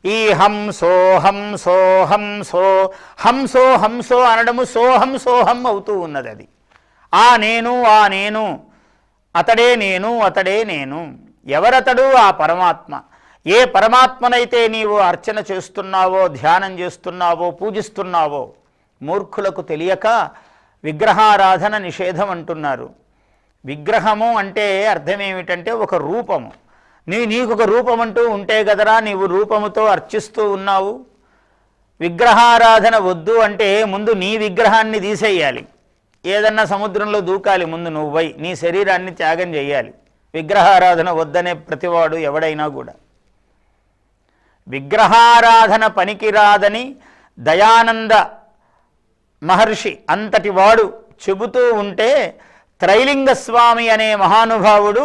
ఈ హంసో హంసో హంసో హంసో హంసో అనడము సోహం సోహం అవుతూ ఉన్నది. అది ఆ నేను అతడే నేను అతడే నేను. ఎవరతడు? ఆ పరమాత్మ. ఏ పరమాత్మనైతే నీవు అర్చన చేస్తున్నావో, ధ్యానం చేస్తున్నావో, పూజిస్తున్నావో, మూర్ఖులకు తెలియక విగ్రహారాధన నిషేధం అంటున్నారు. విగ్రహము అంటే అర్థం ఏమిటంటే ఒక రూపము. నీకొక రూపం అంటూ ఉంటే కదరా నీవు రూపముతో అర్చిస్తూ ఉన్నావు. విగ్రహారాధన వద్దు అంటే ముందు నీ విగ్రహాన్ని తీసేయాలి. ఏదన్నా సముద్రంలో దూకాలి ముందు నువ్వై, నీ శరీరాన్ని త్యాగం చేయాలి. విగ్రహారాధన వద్దనే ప్రతివాడు ఎవడైనా కూడా. విగ్రహారాధన పనికిరాదని దయానంద మహర్షి అంతటి వాడు చెబుతూ ఉంటే త్రైలింగ స్వామి అనే మహానుభావుడు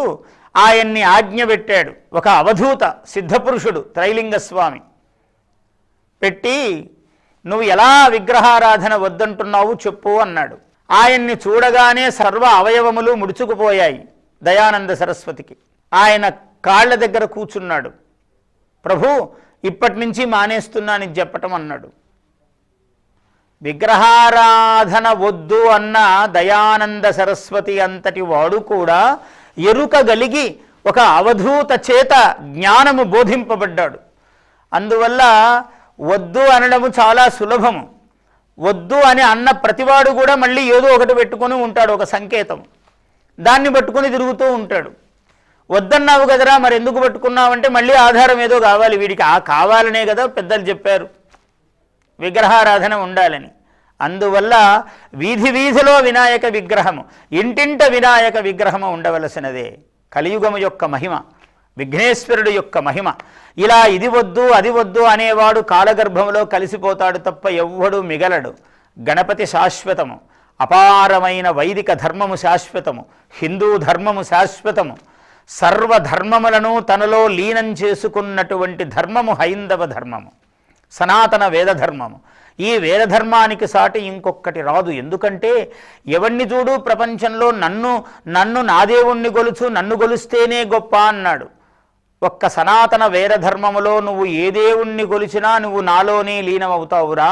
ఆయన్ని ఆజ్ఞ పెట్టాడు. ఒక అవధూత సిద్ధపురుషుడు త్రైలింగ స్వామి పెట్టి, నువ్వు ఎలా విగ్రహారాధన వద్దంటున్నావు చెప్పు అన్నాడు. ఆయన్ని చూడగానే సర్వ అవయవములు ముడుచుకుపోయాయి దయానంద సరస్వతికి. ఆయన కాళ్ళ దగ్గర కూర్చున్నాడు. ప్రభు, ఇప్పటి నుంచి మానేస్తున్నానని చెప్పటం అన్నాడు. విగ్రహారాధన వద్దు అన్న దయానంద సరస్వతి అంతటి వాడు కూడా ఎరుకగలిగి ఒక అవధూత చేత జ్ఞానము బోధింపబడ్డాడు. అందువల్ల వద్దు అనడము చాలా సులభము. వద్దు అని అన్న ప్రతివాడు కూడా మళ్ళీ ఏదో ఒకటి పెట్టుకొని ఉంటాడు, ఒక సంకేతం. దాన్ని పట్టుకొని తిరుగుతూ ఉంటాడు. వద్దన్నావు కదరా మరి ఎందుకు పట్టుకున్నావంటే మళ్ళీ ఆధారం ఏదో కావాలి వీడికి. ఆ కావాలనే కదా పెద్దలు చెప్పారు విగ్రహారాధన ఉండాలని. అందువల్ల వీధి వీధిలో వినాయక విగ్రహము, ఇంటింట వినాయక విగ్రహము ఉండవలసినదే. కలియుగము యొక్క మహిమ, విఘ్నేశ్వరుడు యొక్క మహిమ. ఇలా ఇది వద్దు అది వద్దు అనేవాడు కాలగర్భంలో కలిసిపోతాడు తప్ప ఎవ్వడు మిగలడు. గణపతి శాశ్వతము, అపారమైన వైదిక ధర్మము శాశ్వతము, హిందూ ధర్మము శాశ్వతము. సర్వధర్మములను తనలో లీనం చేసుకున్నటువంటి ధర్మము హైందవ ధర్మము, సనాతన వేదధర్మము. ఈ వేదధర్మానికి సాటి ఇంకొకటి రాదు. ఎందుకంటే ఎవరిని చూడు ప్రపంచంలో నన్ను నా దేవుణ్ణి కొలుచు, నన్ను కొలిస్తేనే గొప్ప అన్నాడు. ఒక్క సనాతన వేదధర్మములో నువ్వు ఏ దేవుణ్ణి కొలిచినా నువ్వు నాలోనే లీనమవుతావురా.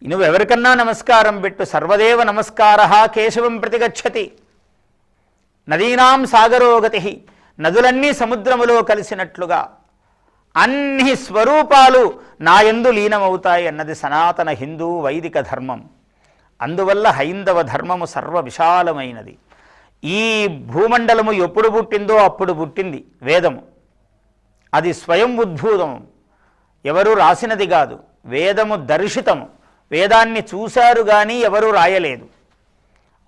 నువ్వెవరికన్నా నమస్కారం పెట్టు. సర్వదేవ నమస్కార కేశవం ప్రతిగచ్చతి. నదీనాం సాగరోగతి. నదులన్నీ సముద్రములో కలిసినట్లుగా అన్ని స్వరూపాలు నాయందు లీనమవుతాయి అన్నది సనాతన హిందూ వైదిక ధర్మం. అందువల్ల హైందవ ధర్మము సర్వ విశాలమైనది. ఈ భూమండలము ఎప్పుడు పుట్టిందో అప్పుడు పుట్టింది వేదము. అది స్వయం ఉద్భూతము, ఎవరు రాసినది కాదు. వేదము దర్శితము, వేదాన్ని చూశారు కానీ ఎవరూ రాయలేదు.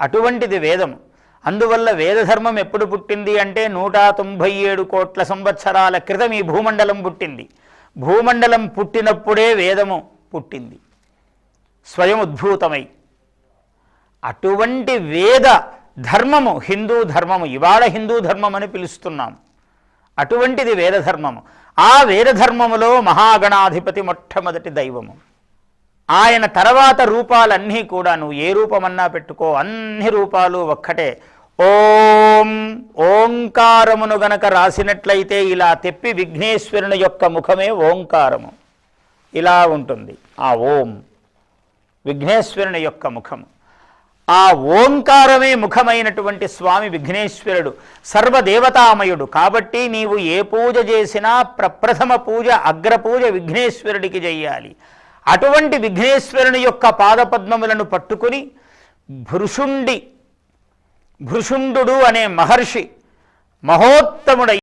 అటువంటిది వేదము. అందువల్ల వేదధర్మం ఎప్పుడు పుట్టింది అంటే 197 కోట్ల సంవత్సరాల క్రితం ఈ భూమండలం పుట్టింది. భూమండలం పుట్టినప్పుడే వేదము పుట్టింది, స్వయం ఉద్భూతమై. అటువంటి వేద ధర్మము హిందూ ధర్మము. ఇవాళ హిందూ ధర్మం అని పిలుస్తున్నాం. అటువంటిది వేదధర్మము. ఆ వేదధర్మములో మహాగణాధిపతి మొట్టమొదటి దైవము. ఆయన తర్వాత రూపాలన్నీ కూడా నువ్వు ఏ రూపమన్నా పెట్టుకో, అన్ని రూపాలు ఒక్కటే. ఓం ఓంకారమును గనక రాసినట్లయితే ఇలా తెప్పి విఘ్నేశ్వరుని యొక్క ముఖమే ఓంకారము ఇలా ఉంటుంది. ఆ ఓం విఘ్నేశ్వరుని యొక్క ముఖము. ఆ ఓంకారమే ముఖమైనటువంటి స్వామి విఘ్నేశ్వరుడు సర్వదేవతామయుడు. కాబట్టి నీవు ఏ పూజ చేసినా ప్రప్రథమ పూజ, అగ్రపూజ విఘ్నేశ్వరుడికి చెయ్యాలి. అటువంటి విఘ్నేశ్వరుని యొక్క పాదపద్మములను పట్టుకుని భృషుండు అనే మహర్షి మహోత్తముడై